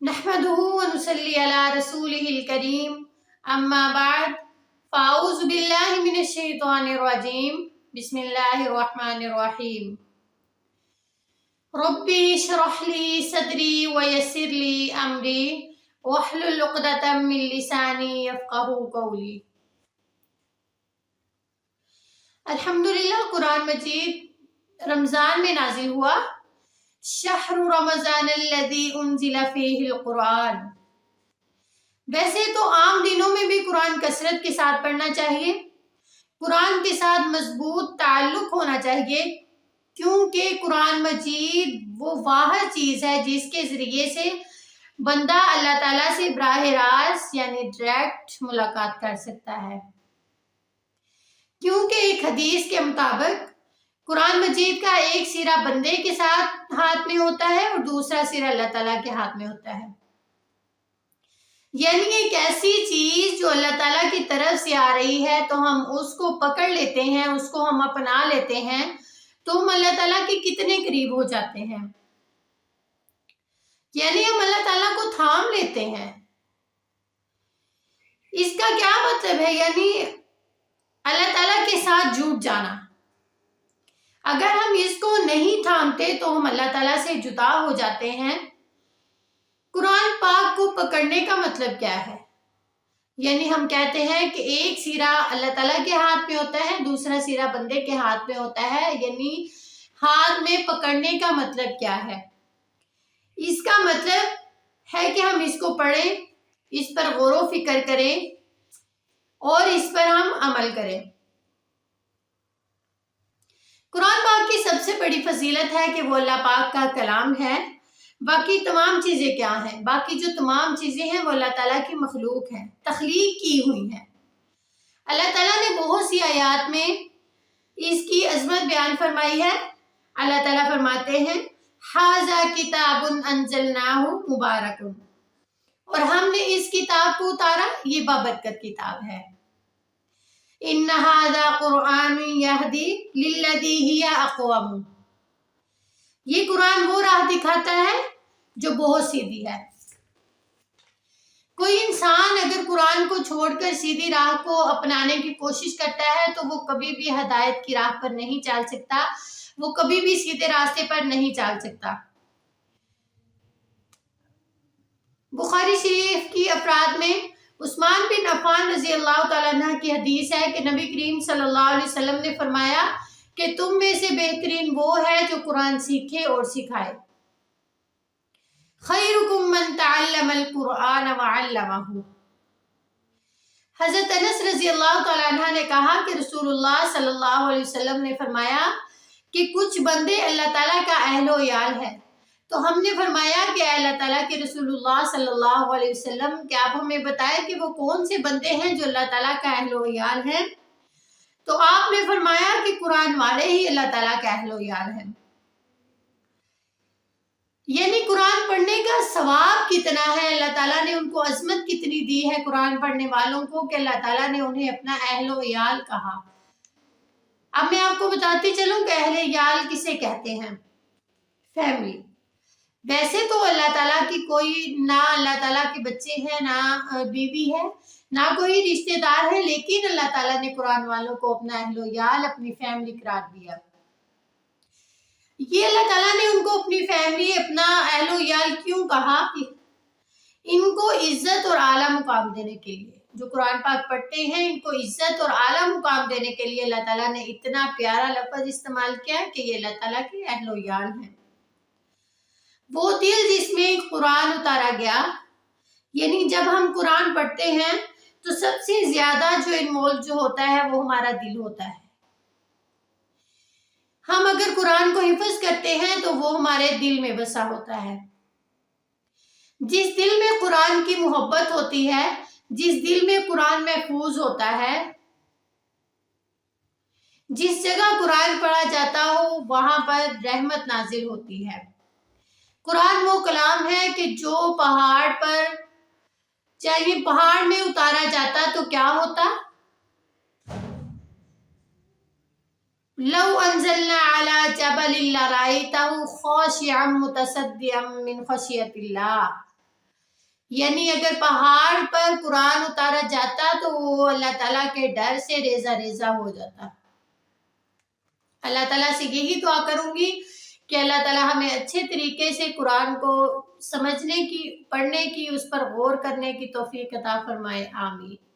نحمده ونصلي على رسوله الكريم اما بعد فاعوذ باللہ من الشیطان الرجیم بسم اللہ الرحمن الرحیم ربی اشرح لی صدری ویسر لی امری واحلل عقدۃ من لسانی یفقہوا قولی۔ الحمدللہ قرآن مجید رمضان میں نازل ہوا۔ شہر رمضان الذی انزل فیہ القرآن۔ ویسے تو عام دنوں میں بھی قرآن کثرت کے ساتھ پڑھنا چاہیے، قرآن کے ساتھ مضبوط تعلق ہونا چاہیے، کیونکہ قرآن مجید وہ واحد چیز ہے جس کے ذریعے سے بندہ اللہ تعالیٰ سے براہ راست یعنی ڈائریکٹ ملاقات کر سکتا ہے، کیونکہ ایک حدیث کے مطابق قرآن مجید کا ایک سیرہ بندے کے ساتھ ہاتھ میں ہوتا ہے اور دوسرا سیرہ اللہ تعالیٰ کے ہاتھ میں ہوتا ہے، یعنی ایک ایسی چیز جو اللہ تعالیٰ کی طرف سے آ رہی ہے تو ہم اس کو پکڑ لیتے ہیں، اس کو ہم اپنا لیتے ہیں تو ہم اللہ تعالیٰ کے کتنے قریب ہو جاتے ہیں، یعنی ہم اللہ تعالیٰ کو تھام لیتے ہیں۔ اس کا کیا مطلب ہے؟ یعنی اللہ تعالیٰ کے ساتھ جھوٹ جانا۔ اگر ہم اس کو نہیں تھامتے تو ہم اللہ تعالیٰ سے جدا ہو جاتے ہیں۔ قرآن پاک کو پکڑنے کا مطلب کیا ہے؟ یعنی ہم کہتے ہیں کہ ایک سیرہ اللہ تعالیٰ کے ہاتھ میں ہوتا ہے، دوسرا سیرہ بندے کے ہاتھ میں ہوتا ہے، یعنی ہاتھ میں پکڑنے کا مطلب کیا ہے؟ اس کا مطلب ہے کہ ہم اس کو پڑھیں، اس پر غور و فکر کریں اور اس پر ہم عمل کریں۔ قرآن پاک کی سب سے بڑی فضیلت ہے کہ وہ اللہ پاک کا کلام ہے۔ باقی تمام چیزیں کیا ہیں؟ باقی جو تمام چیزیں ہیں وہ اللہ تعالیٰ کی مخلوق ہیں، تخلیق کی ہوئی ہیں۔ اللہ تعالیٰ نے بہت سی آیات میں اس کی عظمت بیان فرمائی ہے۔ اللہ تعالیٰ فرماتے ہیں ھذا کتاب انزلناہ مبارک، اور ہم نے اس کتاب کو اتارا، یہ بابرکت کتاب ہے۔ ان ھذا قرآن یہدی للتی ہی اقوم، یہ قرآن وہ راہ دکھاتا ہے جو بہت سیدھی ہے۔ کوئی انسان اگر قرآن کو چھوڑ کر سیدھی راہ کو اپنانے کی کوشش کرتا ہے تو وہ کبھی بھی ہدایت کی راہ پر نہیں چل سکتا، وہ کبھی بھی سیدھے راستے پر نہیں چل سکتا۔ بخاری شریف کی افراد میں عثمان بن عفان رضی اللہ تعالیٰ عنہ کی حدیث ہے کہ نبی کریم صلی اللہ علیہ وسلم نے فرمایا کہ تم میں سے بہترین وہ ہے جو قرآن سیکھے اور سکھائے۔ خیرکم من تعلم القرآن وعلمہ۔ حضرت انس رضی اللہ تعالیٰ عنہ نے کہا کہ رسول اللہ صلی اللہ علیہ وسلم نے فرمایا کہ کچھ بندے اللہ تعالیٰ کا اہل و عیال ہے، تو ہم نے فرمایا کہ اے اللہ تعالیٰ کے رسول اللہ صلی اللہ علیہ وسلم کیا آپ ہمیں بتائیں کہ وہ کون سے بندے ہیں جو اللہ تعالیٰ کا اہل و عیال ہیں؟ تو آپ نے فرمایا کہ قرآن والے ہی اللہ تعالیٰ کا اہل و عیال ہیں۔ یعنی قرآن پڑھنے کا ثواب کتنا ہے، اللہ تعالیٰ نے ان کو عظمت کتنی دی ہے قرآن پڑھنے والوں کو کہ اللہ تعالیٰ نے انہیں اپنا اہل و عیال کہا۔ اب میں آپ کو بتاتی چلوں کہ اہل عیال کسے کہتے ہیں؟ فیملی۔ ویسے تو اللہ تعالیٰ کی کوئی نہ اللہ تعالیٰ کے بچے ہیں، نہ بیوی ہے، نہ کوئی رشتہ دار ہے، لیکن اللہ تعالیٰ نے قرآن والوں کو اپنا اہل و عیال، اپنی فیملی قرار دیا۔ یہ اللہ تعالیٰ نے ان کو اپنی فیملی، اپنا اہل و عیال کیوں کہا؟ کہ ان کو عزت اور اعلیٰ مقام دینے کے لیے، جو قرآن پاک پڑھتے ہیں ان کو عزت اور اعلیٰ مقام دینے کے لیے اللہ تعالیٰ نے اتنا پیارا لفظ استعمال کیا کہ یہ اللہ تعالیٰ کے اہل و عیال ہیں۔ وہ دل جس میں قرآن اتارا گیا، یعنی جب ہم قرآن پڑھتے ہیں تو سب سے زیادہ جو انوالو جو ہوتا ہے وہ ہمارا دل ہوتا ہے۔ ہم اگر قرآن کو حفظ کرتے ہیں تو وہ ہمارے دل میں بسا ہوتا ہے۔ جس دل میں قرآن کی محبت ہوتی ہے، جس دل میں قرآن محفوظ ہوتا ہے، جس جگہ قرآن پڑھا جاتا ہو وہاں پر رحمت نازل ہوتی ہے۔ قرآن وہ کلام ہے کہ جو پہاڑ پر، چاہیے پہاڑ میں اتارا جاتا تو کیا ہوتا؟ لو انزلنا على جبل لرأيته خاشعا متصدعا من خشية اللہ۔ یعنی اگر پہاڑ پر قرآن اتارا جاتا تو وہ اللہ تعالیٰ کے ڈر سے ریزہ ریزہ ہو جاتا۔ اللہ تعالیٰ سے یہی دعا کروں گی کہ اللہ تعالیٰ ہمیں اچھے طریقے سے قرآن کو سمجھنے کی، پڑھنے کی، اس پر غور کرنے کی توفیق عطا فرمائے، آمین۔